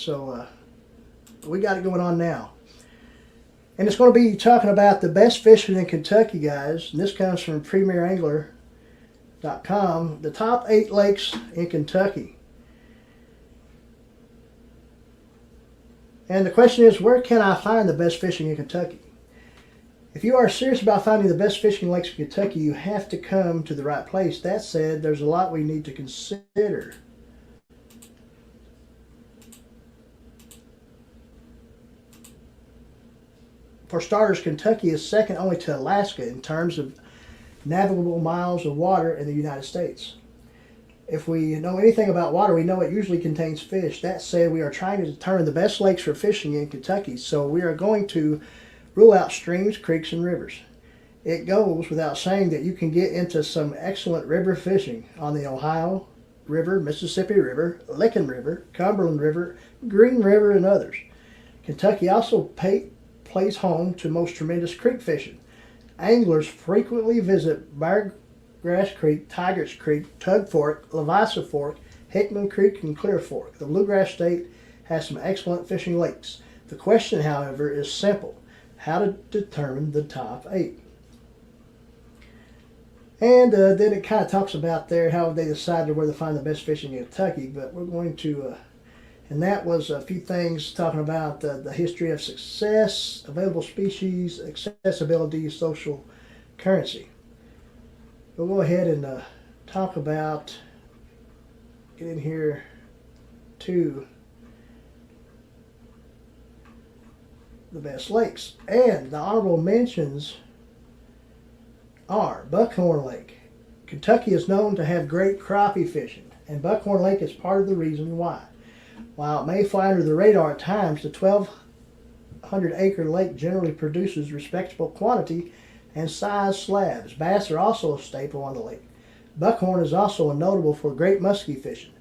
So we got it going on now. And it's going to be talking about the best fishing in Kentucky, guys. And this comes from PremierAngler.com. The top 8 lakes in Kentucky. And the question is, where can I find the best fishing in Kentucky? If you are serious about finding the best fishing lakes in Kentucky, you have to come to the right place. That said, there's a lot we need to consider. For starters, Kentucky is second only to Alaska in terms of navigable miles of water in the United States. If we know anything about water, we know it usually contains fish. That said, we are trying to determine the best lakes for fishing in Kentucky, so we are going to rule out streams, creeks, and rivers. It goes without saying that you can get into some excellent river fishing on the Ohio River, Mississippi River, Licking River, Cumberland River, Green River, and others. Kentucky also plays home to most tremendous creek fishing. Anglers frequently visit Bluegrass Creek, Tigers Creek, Tug Fork, Leviathan Fork, Hickman Creek, and Clear Fork. The Bluegrass State has some excellent fishing lakes. The question, however, is simple: how to determine the top 8. And then it kind of talks about there how they decided where to find the best fishing in Kentucky, but we're going to and that was a few things talking about the history of success, available species, accessibility, social currency. We'll go ahead and talk about, get in here to the best lakes. And the honorable mentions are Buckhorn Lake. Kentucky is known to have great crappie fishing, and Buckhorn Lake is part of the reason why. While it may fly under the radar at times, the 1,200-acre lake generally produces respectable quantity and size slabs. Bass are also a staple on the lake. Buckhorn is also notable for great muskie fishing.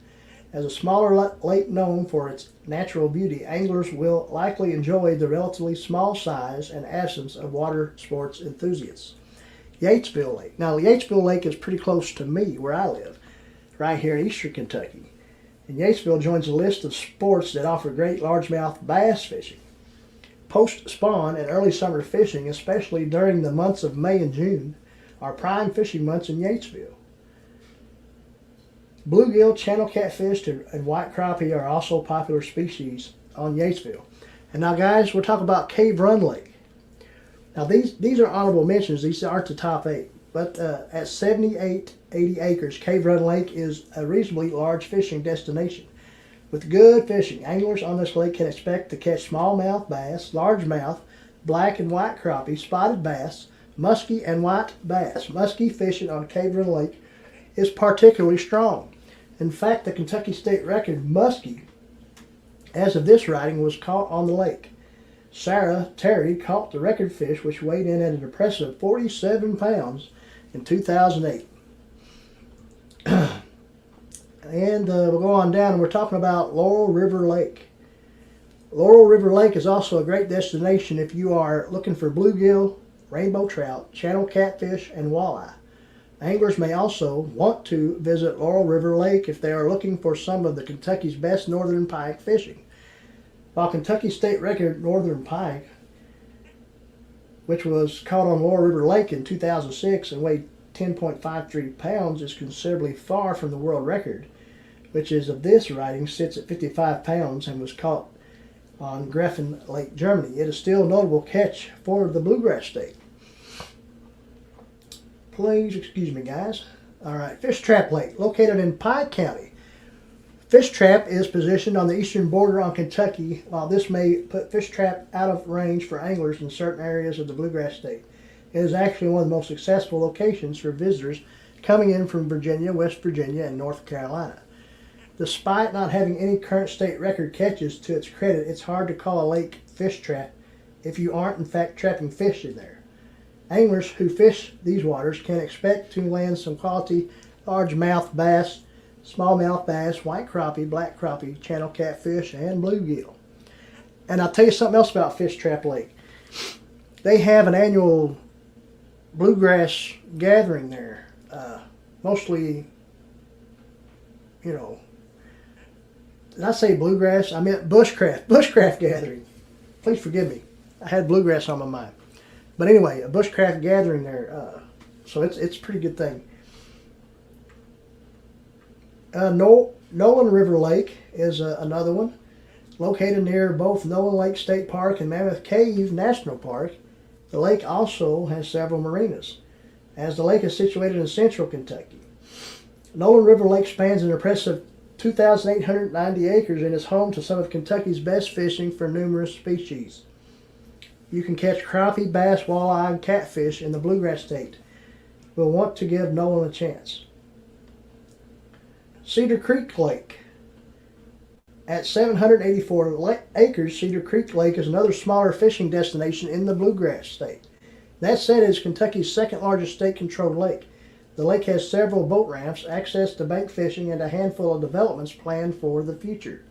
As a smaller lake known for its natural beauty, anglers will likely enjoy the relatively small size and absence of water sports enthusiasts. Yatesville Lake. Now, Yatesville Lake is pretty close to me, where I live, right here in eastern Kentucky. And Yatesville joins a list of sports that offer great largemouth bass fishing. Post-spawn and early summer fishing, especially during the months of May and June, are prime fishing months in Yatesville. Bluegill, channel catfish, and white crappie are also popular species on Yatesville. And now, guys, we're talking about Cave Run Lake. Now, these are honorable mentions. These aren't the top 8. But at 80 acres, Cave Run Lake is a reasonably large fishing destination. With good fishing, anglers on this lake can expect to catch smallmouth bass, largemouth, black and white crappie, spotted bass, muskie, and white bass. Muskie fishing on Cave Run Lake is particularly strong. In fact, the Kentucky state record muskie, as of this writing, was caught on the lake. Sarah Terry caught the record fish, which weighed in at an impressive 47 pounds in 2008. And we'll go on down, and we're talking about Laurel River Lake. Laurel River Lake is also a great destination if you are looking for bluegill, rainbow trout, channel catfish, and walleye. Anglers may also want to visit Laurel River Lake if they are looking for some of the Kentucky's best northern pike fishing. While Kentucky state record northern pike, which was caught on Laurel River Lake in 2006 and weighed 10.53 pounds, is considerably far from the world record, which is of this writing sits at 55 pounds and was caught on Griffin Lake, Germany. It is still a notable catch for the Bluegrass State. Please excuse me, guys. All right, Fishtrap Lake, located in Pike County. Fishtrap is positioned on the eastern border on Kentucky. While this may put Fishtrap out of range for anglers in certain areas of the Bluegrass State, it is actually one of the most successful locations for visitors coming in from Virginia, West Virginia, and North Carolina. Despite not having any current state record catches to its credit, it's hard to call a lake fish trap if you aren't in fact trapping fish in there. Anglers who fish these waters can expect to land some quality largemouth bass, smallmouth bass, white crappie, black crappie, channel catfish, and bluegill. And I'll tell you something else about Fishtrap Lake. They have an annual bluegrass gathering there. Mostly, Did I say bluegrass? I meant bushcraft gathering. Please forgive me. I had bluegrass on my mind. But anyway, a bushcraft gathering there. So it's a pretty good thing. Nolan River Lake is another one. Located near both Nolan Lake State Park and Mammoth Cave National Park, the lake also has several marinas, as the lake is situated in central Kentucky. Nolan River Lake spans an impressive 2,890 acres and is home to some of Kentucky's best fishing for numerous species. You can catch crappie, bass, walleye, and catfish in the Bluegrass state. We'll want to give Nolan a chance. Cedar Creek Lake. At 784 acres, Cedar Creek Lake is another smaller fishing destination in the Bluegrass state. That said, it is Kentucky's second largest state-controlled lake. The lake has several boat ramps, access to bank fishing, and a handful of developments planned for the future.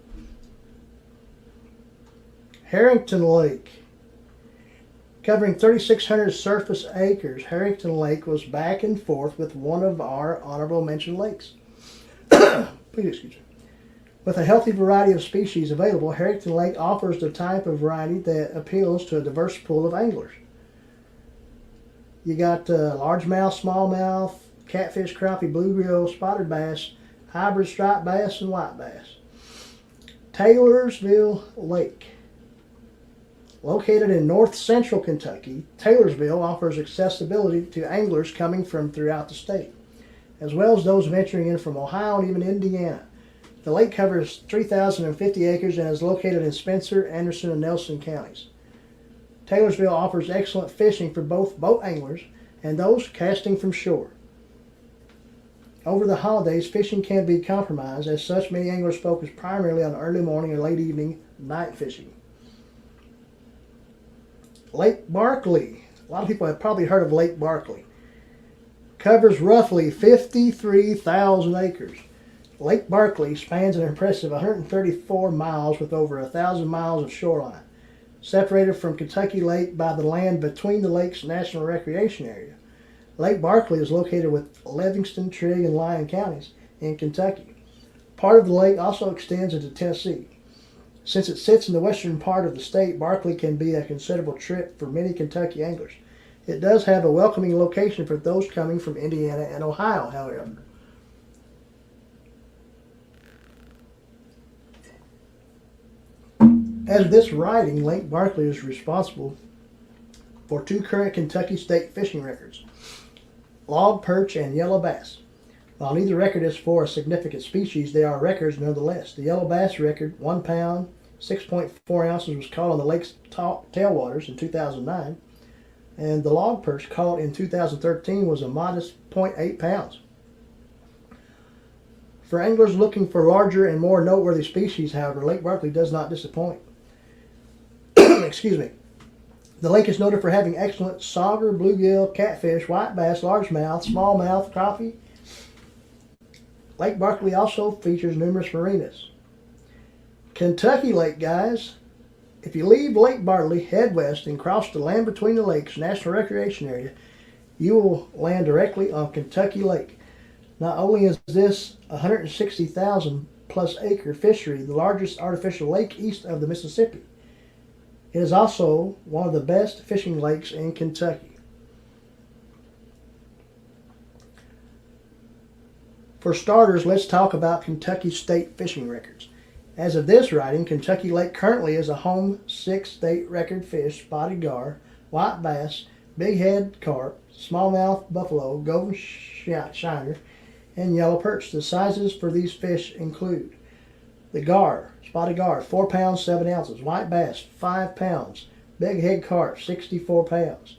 Harrington Lake. Covering 3,600 surface acres, Harrington Lake was back and forth with one of our honorable mention lakes. Please excuse me. With a healthy variety of species available, Harrington Lake offers the type of variety that appeals to a diverse pool of anglers. You got largemouth, smallmouth, catfish, crappie, bluegill, spotted bass, hybrid striped bass, and white bass. Taylorsville Lake. Located in north central Kentucky, Taylorsville offers accessibility to anglers coming from throughout the state, as well as those venturing in from Ohio and even Indiana. The lake covers 3,050 acres and is located in Spencer, Anderson, and Nelson counties. Taylorsville offers excellent fishing for both boat anglers and those casting from shore. Over the holidays, fishing can be compromised, as such many anglers focus primarily on early morning and late evening night fishing. Lake Barkley. A lot of people have probably heard of Lake Barkley. Covers roughly 53,000 acres. Lake Barkley spans an impressive 134 miles with over 1,000 miles of shoreline, separated from Kentucky Lake by the land between the lake's National Recreation Area. Lake Barkley is located with Livingston, Trigg, and Lyon counties in Kentucky. Part of the lake also extends into Tennessee. Since it sits in the western part of the state, Barkley can be a considerable trip for many Kentucky anglers. It does have a welcoming location for those coming from Indiana and Ohio, however. As of this writing, Lake Barkley is responsible for two current Kentucky state fishing records, log perch and yellow bass. While neither record is for a significant species, they are records nonetheless. The yellow bass record, 1 pound, 6.4 ounces, was caught on the lake's tailwaters in 2009, and the log perch caught in 2013 was a modest 0.8 pounds. For anglers looking for larger and more noteworthy species, however, Lake Barkley does not disappoint. Excuse me. The lake is noted for having excellent sauger, bluegill, catfish, white bass, largemouth, smallmouth, crappie. Lake Barkley also features numerous marinas. Kentucky Lake, guys. If you leave Lake Barkley, head west, and cross the Land Between the Lakes National Recreation Area, you will land directly on Kentucky Lake. Not only is this 160,000 plus acre fishery the largest artificial lake east of the Mississippi, it is also one of the best fishing lakes in Kentucky. For starters, let's talk about Kentucky state fishing records. As of this writing, Kentucky Lake currently is a home 6 state record fish: spotted gar, white bass, bighead carp, smallmouth buffalo, golden shiner, and yellow perch. The sizes for these fish include the gar, spotted gar, 4 pounds 7 ounces, white bass, 5 pounds, bighead carp, 64 pounds,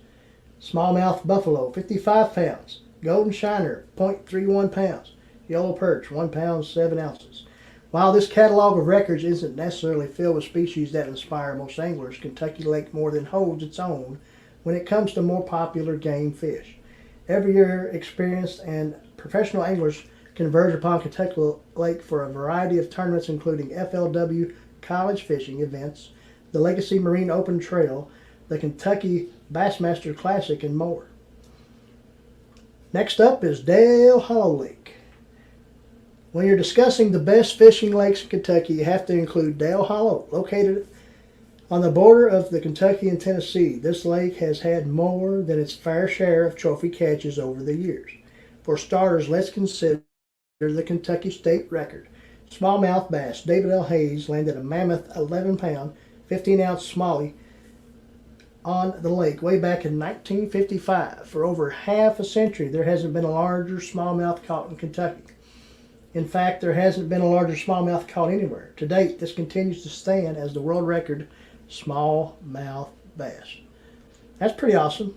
smallmouth buffalo, 55 pounds, golden shiner, 0.31 pounds, yellow perch, 1 pound 7 ounces. While this catalog of records isn't necessarily filled with species that inspire most anglers, Kentucky Lake more than holds its own when it comes to more popular game fish. Every year, experienced and professional anglers converge upon Kentucky Lake for a variety of tournaments, including FLW college fishing events, the Legacy Marine Open Trail, the Kentucky Bassmaster Classic, and more. Next up is Dale Hollow Lake. When you're discussing the best fishing lakes in Kentucky, you have to include Dale Hollow, located on the border of the Kentucky and Tennessee. This lake has had more than its fair share of trophy catches over the years. For starters, let's consider the Kentucky state record. Smallmouth bass David L. Hayes landed a mammoth 11-pound, 15-ounce smallie on the lake way back in 1955. For over half a century, there hasn't been a larger smallmouth caught in Kentucky. In fact, there hasn't been a larger smallmouth caught anywhere. To date, this continues to stand as the world record smallmouth bass. That's pretty awesome.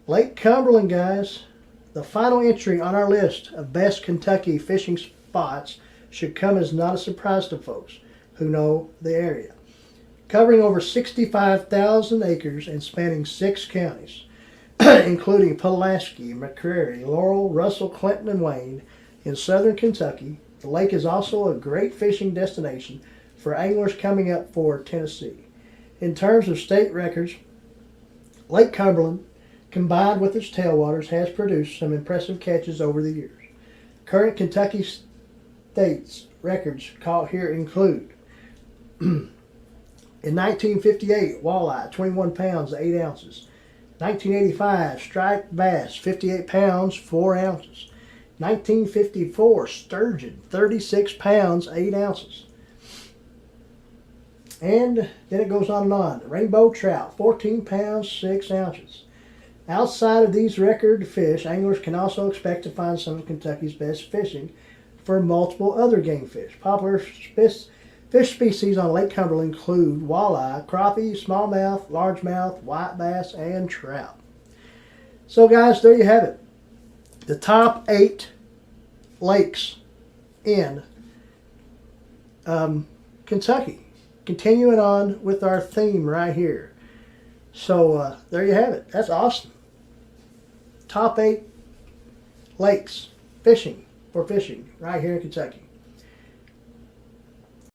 Lake Cumberland, guys. The final entry on our list of best Kentucky fishing spots should come as not a surprise to folks who know the area. Covering over 65,000 acres and spanning 6 counties, including Pulaski, McCreary, Laurel, Russell, Clinton, and Wayne in southern Kentucky, the lake is also a great fishing destination for anglers coming up for Tennessee. In terms of state records, Lake Cumberland, combined with its tailwaters, has produced some impressive catches over the years. Current Kentucky state's records caught here include in 1958, walleye, 21 pounds, 8 ounces. 1985, striped bass, 58 pounds, 4 ounces. 1954, sturgeon, 36 pounds, 8 ounces. And then it goes on and on. Rainbow trout, 14 pounds, 6 ounces. Outside of these record fish, anglers can also expect to find some of Kentucky's best fishing for multiple other game fish. Popular fish species on Lake Cumberland include walleye, crappie, smallmouth, largemouth, white bass, and trout. So guys, there you have it. The top 8 lakes in Kentucky. Continuing on with our theme right here. So there you have it. That's awesome. Top 8 lakes fishing right here in Kentucky.